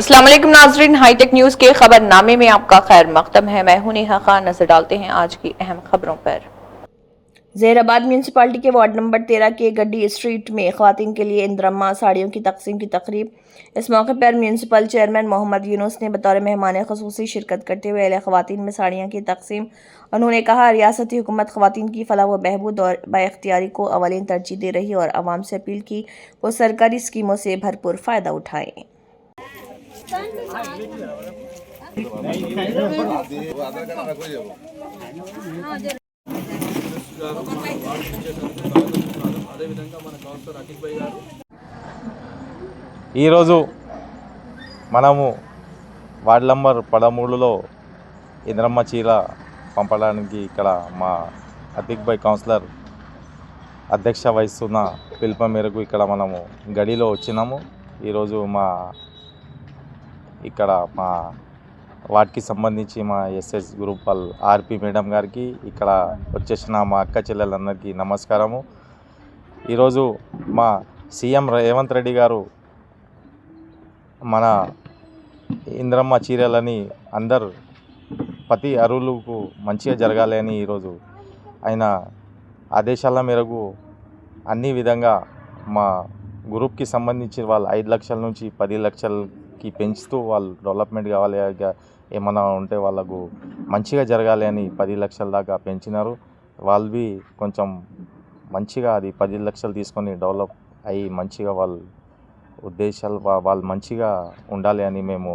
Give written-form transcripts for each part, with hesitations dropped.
अस्सलाम वालेकुम नाजरीन, हाईटेक न्यूज के खबरनामे में आपका खैर मकदम है। मैं हूं नेहा खान। नजर डालते हैं आज की अहम खबरों पर। जहीराबाद म्यूनसिपालिटी के वार्ड नंबर 13 के गड्डी स्ट्रीट में खवातीन के लिए इंद्रम्मा साड़ियों की तकसीम की तकरीब। इस मौके पर म्यूनसिपल चेयरमैन मोहम्मद यूनुस ने बतौर मेहमान ख़ुसूसी शिरकत करते हुए अहले खवातीन में साड़ियाँ की तकसीम। उन्होंने कहा, रियासती हुकूमत खवातीन की फलाह व बहबूद और बाइख्तियारी को अवलिन तरजीह दे रही और आवाम से अपील की वो सरकारी स्कीमों से भरपूर फ़ायदा उठाएँ। ఈరోజు మనము వార్డ్ నంబర్ 13లో ఇంద్రమ్మ చీర పంపడానికి ఇక్కడ మా అతిక్ భాయ్ కౌన్సిలర్ అధ్యక్ష వహిస్తున్న పిలుపు మేరకు ఇక్కడ మనము గడిలో వచ్చినాము. ఈరోజు ఇక్కడ మా వార్డ్కి సంబంధించి మా ఎస్ఎస్ గ్రూప్ ఆర్పి మేడం గారికి, ఇక్కడ వచ్చేసిన మా అక్క చెల్లెలందరికీ నమస్కారము. ఈరోజు మా సీఎం రేవంత్ రెడ్డి గారు మన ఇంద్రమ్మ చీరలని అందరు ప్రతి అరువులకు మంచిగా జరగాలి అని ఈరోజు ఆయన ఆదేశాల మేరకు అన్ని విధంగా మా గ్రూప్కి సంబంధించి వాళ్ళు 5 లక్షల నుంచి 10 లక్షలకి పెంచుతూ వాళ్ళు డెవలప్మెంట్ కావాలి, ఏమైనా ఉంటే వాళ్ళకు మంచిగా జరగాలి అని 10 లక్షల దాకా పెంచినారు. వాళ్ళవి కొంచెం మంచిగా అది 10 లక్షలు తీసుకొని డెవలప్ అయ్యి మంచిగా వాళ్ళ ఉద్దేశాలు వాళ్ళు మంచిగా ఉండాలి అని మేము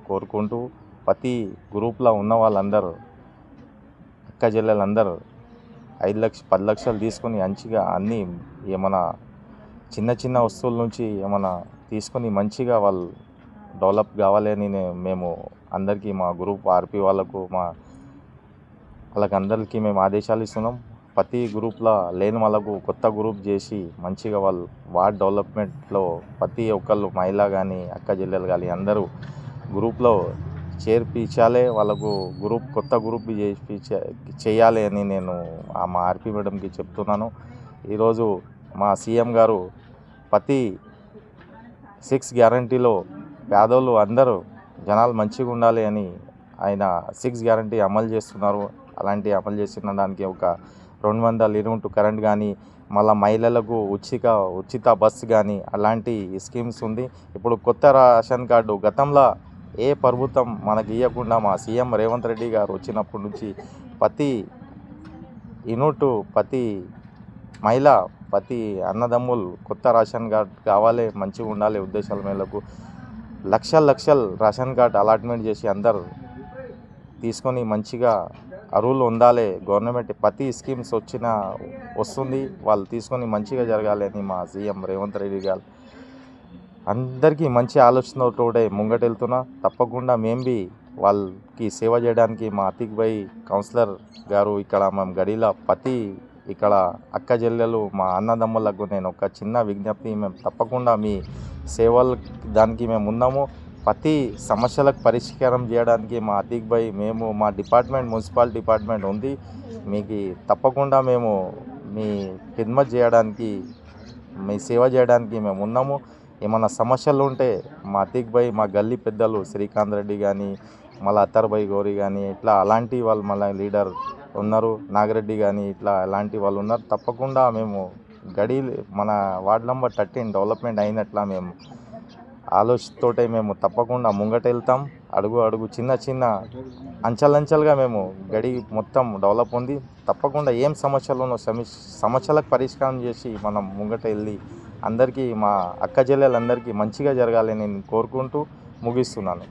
కోరుకుంటూ, ప్రతి గ్రూప్లో ఉన్న వాళ్ళందరూ అక్క చెల్లెలందరూ 5 లక్షలు 10 లక్షలు తీసుకొని మంచిగా అన్నీ ఏమైనా చిన్న చిన్న వస్తువుల నుంచి ఏమైనా తీసుకొని మంచిగా వాళ్ళు డెవలప్ కావాలి అని మేము అందరికీ మా గ్రూప్ ఆర్పి వాళ్ళకందరికీ మేము ఆదేశాలు ఇస్తున్నాం. ప్రతి గ్రూప్లో లేని వాళ్ళకు కొత్త గ్రూప్ చేసి మంచిగా వాళ్ళు వార్డ్ డెవలప్మెంట్లో ప్రతి ఒక్కళ్ళు మహిళ కానీ అక్క చెల్లెలు కానీ అందరూ గ్రూప్లో చేర్పించాలి. వాళ్ళకు కొత్త గ్రూప్ చేయాలి అని నేను మా ఆర్పి మేడంకి చెప్తున్నాను. ఈరోజు మా సీఎం గారు ప్రతి 6 గ్యారంటీలో పేదోళ్ళు అందరూ జనాలు మంచిగా ఉండాలి అని ఆయన 6 గ్యారంటీ అమలు చేస్తున్నారు. అలాంటి అమలు చేసిన దానికి ఒక 200 యూనిట్ కరెంట్ కానీ, మళ్ళీ మహిళలకు ఉచిత బస్సు కానీ అలాంటి స్కీమ్స్ ఉంది. ఇప్పుడు కొత్త రేషన్ కార్డు గతంలో ఏ ప్రభుత్వం మనకి ఇవ్వకుండా మా సీఎం రేవంత్ రెడ్డి గారు వచ్చినప్పటి నుంచి ప్రతి యూనిట్, ప్రతి మహిళ, ప్రతి అన్నదమ్ములు కొత్త రేషన్ కార్డు కావాలి, మంచిగా ఉండాలి ఉద్దేశాల మేరకు లక్షలు రేషన్ కార్డు అలాట్మెంట్ చేసి అందరు తీసుకొని మంచిగా అరువులు ఉండాలి. గవర్నమెంట్ ప్రతి స్కీమ్స్ వస్తుంది, వాళ్ళు తీసుకొని మంచిగా జరగాలి అని మా సీఎం రేవంత్ రెడ్డి గారు అందరికీ మంచి ఆలోచనతోటే ముంగటెళ్తున్నా. తప్పకుండా మేము వాళ్ళకి సేవ చేయడానికి మా అతిక్ భాయ్ కౌన్సిలర్ గారు ఇక్కడ మేము గడిలో ప్రతి ఇక్కడ అక్క చెల్లెలు మా అన్నదమ్ములకు నేను ఒక చిన్న విజ్ఞప్తి, మేము తప్పకుండా మీ సేవల దానికి మేము ఉన్నాము. ప్రతి సమస్యలకు పరిష్కారం చేయడానికి మా అతిక్ భాయ్ మేము మా డిపార్ట్మెంట్ మున్సిపల్ డిపార్ట్మెంట్ ఉంది. మీకు తప్పకుండా మేము మీ ఖిద్మత్ చేయడానికి, మీ సేవ చేయడానికి మేము ఉన్నాము. ఏమైనా సమస్యలు ఉంటే మా అతిక్ భాయ్, మా గల్లీ పెద్దలు శ్రీకాంత్ రెడ్డి కానీ, మళ్ళీ అత్తర్ భాయ్ గౌరీ కానీ, ఇట్లా అలాంటి వాళ్ళు మళ్ళీ లీడర్ ఉన్నారు, నాగిరెడ్డి కానీ, ఇట్లా అలాంటి వాళ్ళు ఉన్నారు. తప్పకుండా మేము మన వార్డ్ నెంబర్ 13 డెవలప్మెంట్ అయినట్లా మేము ఆలోచనతోటే మేము తప్పకుండా ముంగట వెళ్తాం. అడుగు చిన్న అంచెలంచెలుగా మేము మొత్తం డెవలప్ ఉంది. తప్పకుండా ఏం సమస్యలు ఉన్నో సమస్యలకు పరిష్కారం చేసి మనం ముంగట వెళ్ళి అందరికీ మా అక్క చెల్లెలందరికీ మంచిగా జరగాలని నేను కోరుకుంటూ ముగిస్తున్నాను.